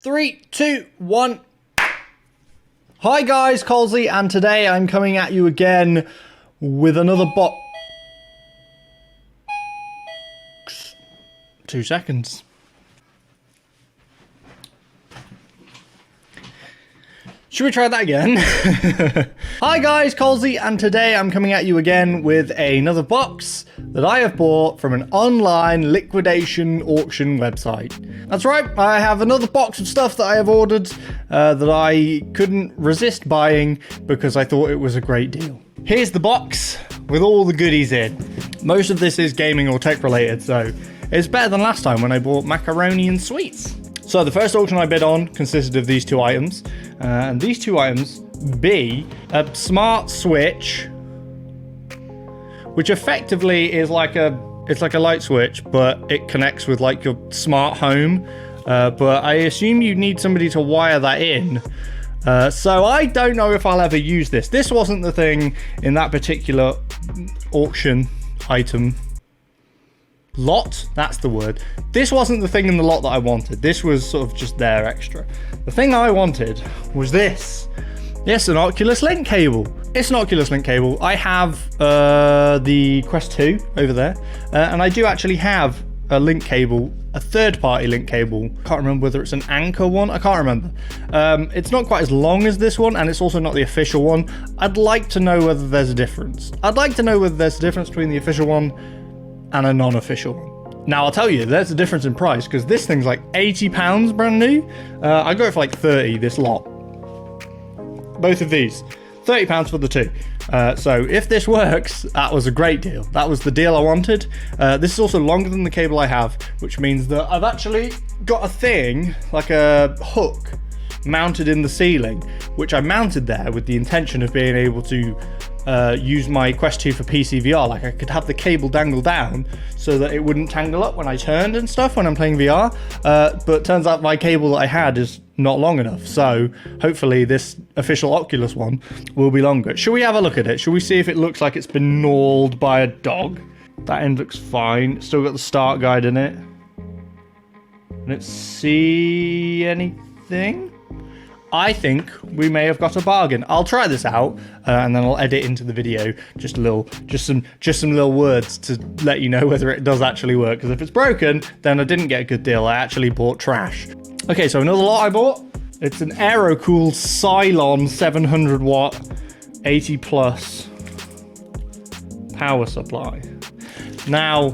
3, 2, 1. Hi guys, Colesy, and today I'm coming at you again with another box. 2 seconds. Should we try that again? Hi guys, Colesy, and today I'm coming at you again with another box that I have bought from an online liquidation auction website. That's right, I have another box of stuff that I have ordered that I couldn't resist buying because I thought it was a great deal. Here's the box with all the goodies in. Most of this is gaming or tech related, so it's better than last time when I bought macaroni and sweets. So the first auction I bid on consisted of these 2 items, and these 2 items be a smart switch, which effectively is like a light switch, but it connects with like your smart home. But I assume you need somebody to wire that in. So I don't know if I'll ever use this. This wasn't the thing in that particular auction item. Lot, that's the word. This wasn't the thing in the lot that I wanted. This was sort of just there extra. The thing I wanted was this. Yes, an Oculus Link cable. It's an Oculus Link cable. I have the Quest 2 over there, and I do actually have a link cable, a third-party link cable. Can't remember whether it's an Anchor one. I can't remember. It's not quite as long as this one, and it's also not the official one. I'd like to know whether there's a difference. I'd like to know whether there's a difference between the official one and a non-official one. Now I'll tell you, there's a difference in price because this thing's like £80 brand new. I got it for like 30 this lot. Both of these, £30 for the 2. So if this works, that was a great deal. That was the deal I wanted. This is also longer than the cable I have, which means that I've actually got a thing, like a hook, mounted in the ceiling, which I mounted there with the intention of being able to use my Quest 2 for PC VR. Like I could have the cable dangle down so that it wouldn't tangle up when I turned and stuff when I'm playing VR. But turns out my cable that I had is not long enough. So hopefully this official Oculus one will be longer. Shall we have a look at it? Shall we see if it looks like it's been gnawed by a dog? That end looks fine. Still got the start guide in it. Let's see anything. I think we may have got a bargain. I'll try this out and then I'll edit into the video just some little words to let you know whether it does actually work. Because if it's broken, then I didn't get a good deal. I actually bought trash. Okay, so another lot I bought. It's an Aerocool Cylon 700 watt, 80 plus power supply. Now,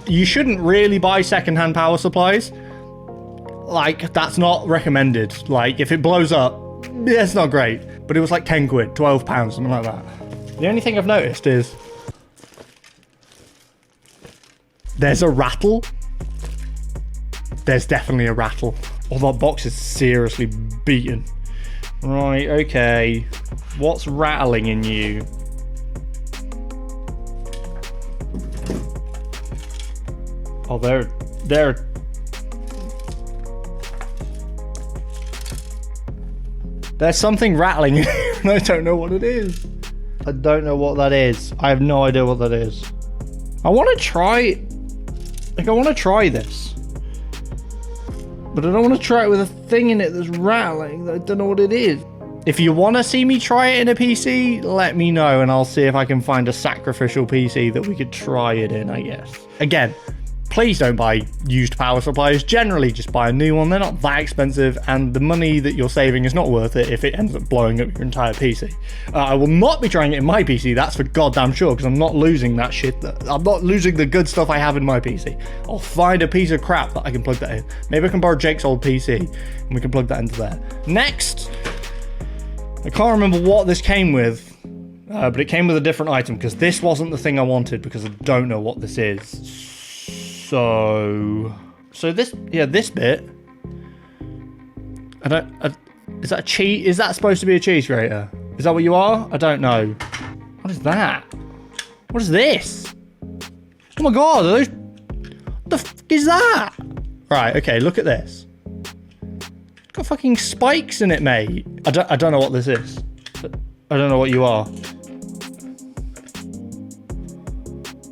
you shouldn't really buy secondhand power supplies. Like, that's not recommended. Like, if it blows up, yeah, it's not great. But it was like 10 quid, 12 pounds, something like that. The only thing I've noticed is there's a rattle. There's definitely a rattle. Oh, that box is seriously beaten. Right, okay. What's rattling in you? Oh, they're There's something rattling and I don't know what it is. I don't know what that is. I have no idea what that is. I want to try... Like, I want to try this. But I don't want to try it with a thing in it that's rattling. I don't know what it is. If you want to see me try it in a PC, let me know and I'll see if I can find a sacrificial PC that we could try it in, I guess. Again, please don't buy used power supplies. Generally, just buy a new one. They're not that expensive, and the money that you're saving is not worth it if it ends up blowing up your entire PC. I will not be trying it in my PC, that's for goddamn sure, because I'm not losing that shit. I'm not losing the good stuff I have in my PC. I'll find a piece of crap that I can plug that in. Maybe I can borrow Jake's old PC, and we can plug that into there. Next, I can't remember what this came with, but it came with a different item, because this wasn't the thing I wanted, because I don't know what this is. So this, yeah, this bit. Is that a cheese? Is that supposed to be a cheese grater? Is that what you are? I don't know. What is that? What is this? Oh my god, are those... What the f is that? Right, okay, look at this. It's got fucking spikes in it, mate. I don't know what this is. I don't know what you are.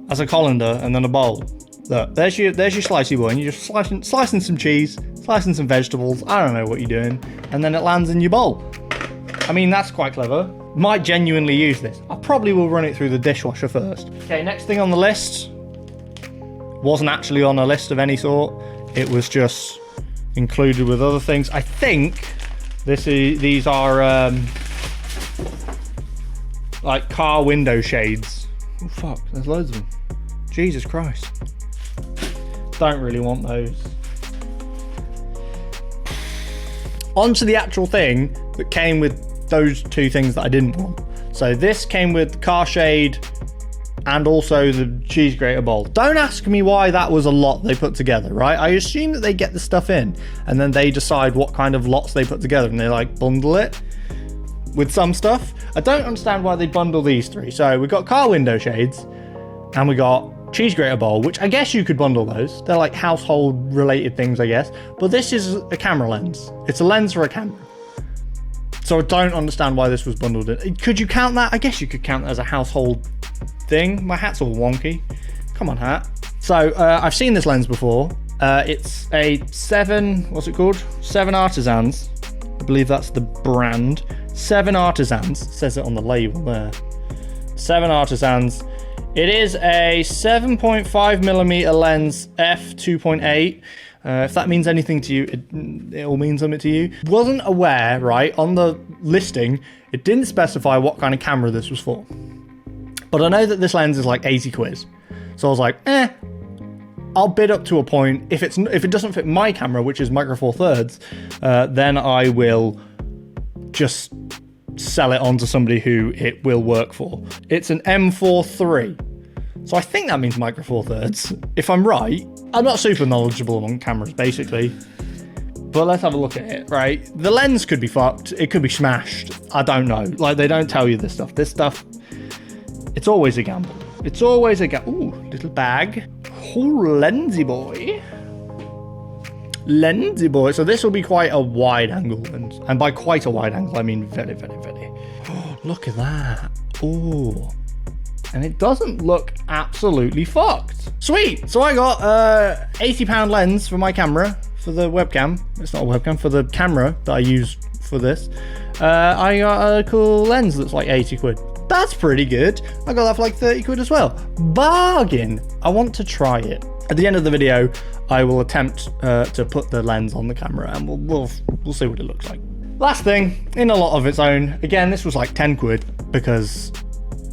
That's a colander and then a bowl. Look, there's your slicey boy, and you're just slicing some cheese, slicing some vegetables, I don't know what you're doing, and then it lands in your bowl. I mean, that's quite clever. Might genuinely use this. I probably will run it through the dishwasher first. Okay, next thing on the list wasn't actually on a list of any sort. It was just included with other things. I think these are like car window shades. Oh fuck, there's loads of them. Jesus Christ. Don't really want those. Onto the actual thing that came with those two things that I didn't want. So this came with the car shade and also the cheese grater bowl. Don't ask me why that was a lot they put together, right? I assume that they get the stuff in and then they decide what kind of lots they put together and they like bundle it with some stuff. I don't understand why they bundle these three. So we got car window shades and we got cheese grater bowl, which I guess you could bundle those. They're like household related things, I guess. But this is a camera lens. It's a lens for a camera. So I don't understand why this was bundled in. Could you count that? I guess you could count that as a household thing. My hat's all wonky. Come on, hat. So I've seen this lens before. It's a 7, what's it called? 7 Artisans. I believe that's the brand. 7 Artisans. It says it on the label there. 7 Artisans. It is a 7.5mm lens f2.8. If that means anything to you, it all means something to you. Wasn't aware, right, on the listing, it didn't specify what kind of camera this was for. But I know that this lens is like 80 quid. So I was like, I'll bid up to a point. If it doesn't fit my camera, which is Micro Four Thirds, then I will just sell it on to somebody who it will work for. It's an M4 III. So I think that means Micro Four Thirds. If I'm right, I'm not super knowledgeable on cameras, basically. But let's have a look at it, right? The lens could be fucked. It could be smashed. I don't know. Like, they don't tell you this stuff. This stuff, it's always a gamble. It's always a gamble. Ooh, little bag. Oh, lensy boy. Lensy boy. So this will be quite a wide angle. And by quite a wide angle, I mean very, very, very. Oh, look at that. Oh. And it doesn't look absolutely fucked. Sweet. So I got £80 lens for my camera, for the webcam. It's not a webcam, for the camera that I use for this. I got a cool lens that's like 80 quid. That's pretty good. I got that for like 30 quid as well. Bargain. I want to try it. At the end of the video, I will attempt to put the lens on the camera and we'll see what it looks like. Last thing, in a lot of its own. Again, this was like 10 quid because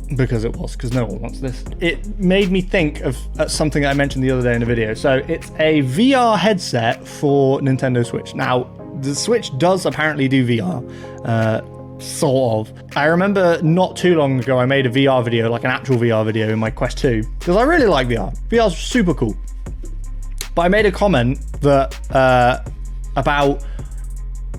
no one wants this. It made me think of something that I mentioned the other day in a video. So it's a VR headset for Nintendo Switch. Now, the Switch does apparently do VR, sort of. I remember not too long ago, I made a VR video, like an actual VR video in my Quest 2, because I really like VR. VR's super cool. But I made a comment that about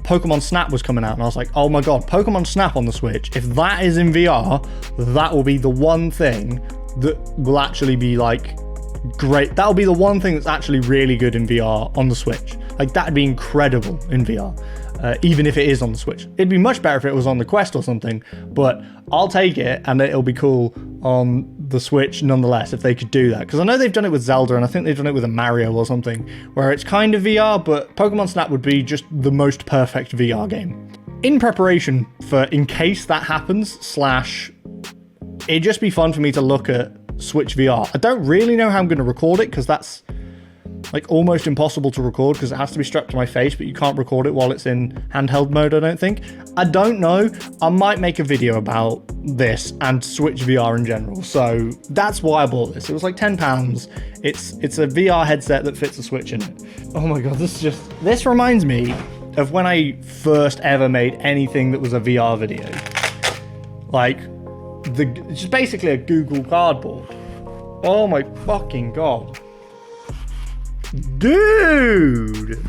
Pokemon Snap was coming out, and I was like, oh my god, Pokemon Snap on the Switch, if that is in VR, that will be the one thing that will actually be like great. That'll be the one thing that's actually really good in VR on the Switch. Like, that'd be incredible in VR, even if it is on the Switch. It'd be much better if it was on the Quest or something, but I'll take it, and it'll be cool on the Switch nonetheless if they could do that. Because I know they've done it with Zelda, and I think they've done it with a Mario or something, where it's kind of VR, but Pokemon Snap would be just the most perfect VR game. In preparation for in case that happens, / it'd just be fun for me to look at Switch VR. I don't really know how I'm going to record it, because that's like almost impossible to record because it has to be strapped to my face, but you can't record it while it's in handheld mode, I don't think. I don't know. I might make a video about this and Switch VR in general. So that's why I bought this. It was like £10. It's a VR headset that fits a Switch in it. Oh my god, this reminds me of when I first ever made anything that was a VR video. Like, it's just basically a Google Cardboard. Oh my fucking god. Dude,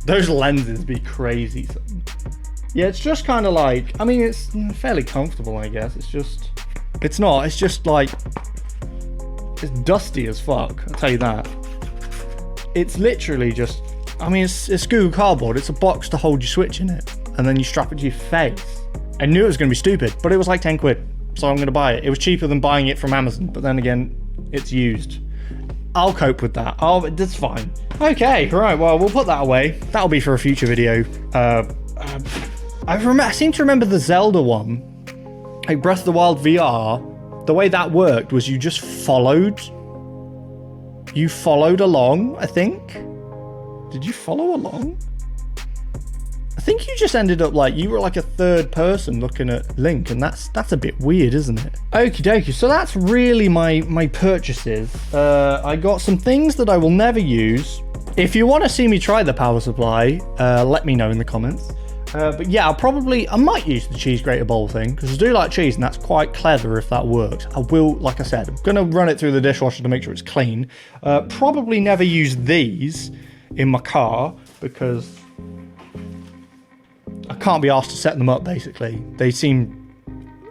those lenses be crazy. Yeah, it's just kind of like, I mean, it's fairly comfortable, I guess. It's just like, it's dusty as fuck, I'll tell you that. It's literally just, I mean, it's Google Cardboard. It's a box to hold your Switch in it, and then you strap it to your face. I knew it was going to be stupid, but it was like 10 quid, so I'm going to buy it. It was cheaper than buying it from Amazon, but then again, it's used. I'll cope with that. That's fine. Okay, right, well, we'll put that away. That'll be for a future video. I seem to remember the Zelda one, like Breath of the Wild VR, the way that worked was you just followed. You followed along, I think. Did you follow along? I think you just ended up like, you were like a third person looking at Link, and that's a bit weird, isn't it? Okie dokie, so that's really my purchases. I got some things that I will never use. If you want to see me try the power supply, let me know in the comments. But yeah, I might use the cheese grater bowl thing, because I do like cheese, and that's quite clever if that works. I will, like I said, I'm going to run it through the dishwasher to make sure it's clean. Probably never use these in my car, because I can't be asked to set them up, basically. They seem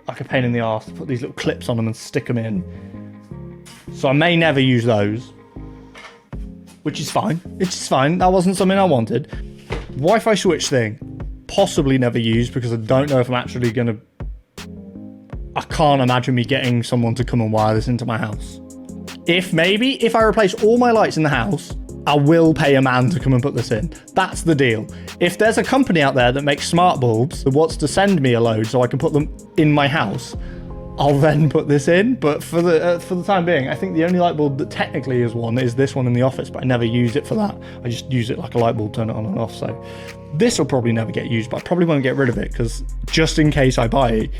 like a pain in the arse to put these little clips on them and stick them in. So I may never use those, which is fine. It's just fine. That wasn't something I wanted. Wi-Fi switch thing. Possibly never use, because I don't know if I'm actually gonna... I can't imagine me getting someone to come and wire this into my house. If I replace all my lights in the house, I will pay a man to come and put this in. That's the deal. If there's a company out there that makes smart bulbs that wants to send me a load so I can put them in my house, I'll then put this in. But for the time being, I think the only light bulb that technically is one is this one in the office, but I never use it for that. I just use it like a light bulb, turn it on and off. So this will probably never get used, but I probably won't get rid of it, because just in case I buy it,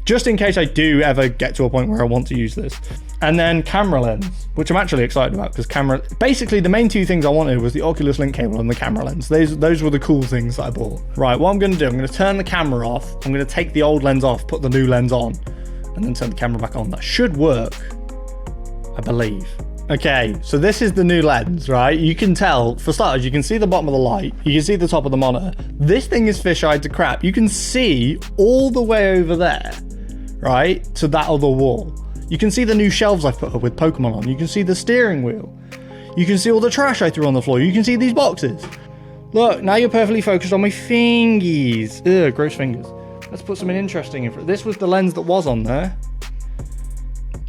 just in case I do ever get to a point where I want to use this. And then camera lens, which I'm actually excited about, because basically the main two things I wanted was the Oculus Link cable and the camera lens. Those were the cool things that I bought. Right, what I'm going to do, I'm going to turn the camera off. I'm going to take the old lens off, put the new lens on, and then turn the camera back on. That should work, I believe. Okay, so this is the new lens, right? You can tell, for starters, you can see the bottom of the light. You can see the top of the monitor. This thing is fisheye to crap. You can see all the way over there, right, to that other wall. You can see the new shelves I've put up with Pokemon on. You can see the steering wheel. You can see all the trash I threw on the floor. You can see these boxes. Look, now you're perfectly focused on my fingies. Ugh, gross fingers. Let's put something interesting in front. This was the lens that was on there.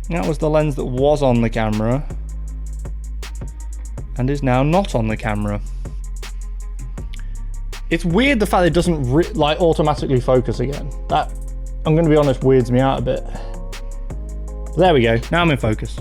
That was the lens that was on the camera, and is now not on the camera. It's weird the fact it doesn't like automatically focus again. That, I'm going to be honest, weirds me out a bit. There we go. Now I'm in focus.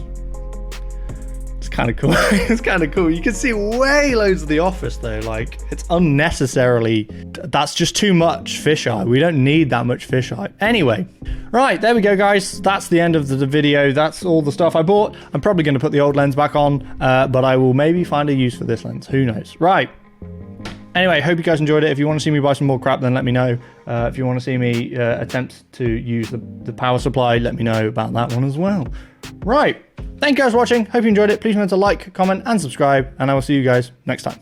It's kind of cool. It's kind of cool. You can see way loads of the office though. Like, it's unnecessarily, that's just too much fisheye. We don't need that much fisheye. Anyway, right, there we go, guys. That's the end of the video. That's all the stuff I bought. I'm probably going to put the old lens back on, but I will maybe find a use for this lens. Who knows? Right. Anyway, hope you guys enjoyed it. If you want to see me buy some more crap, then let me know. If you want to see me attempt to use the power supply, let me know about that one as well. Right. Thank you guys for watching. Hope you enjoyed it. Please remember to like, comment, and subscribe, and I will see you guys next time.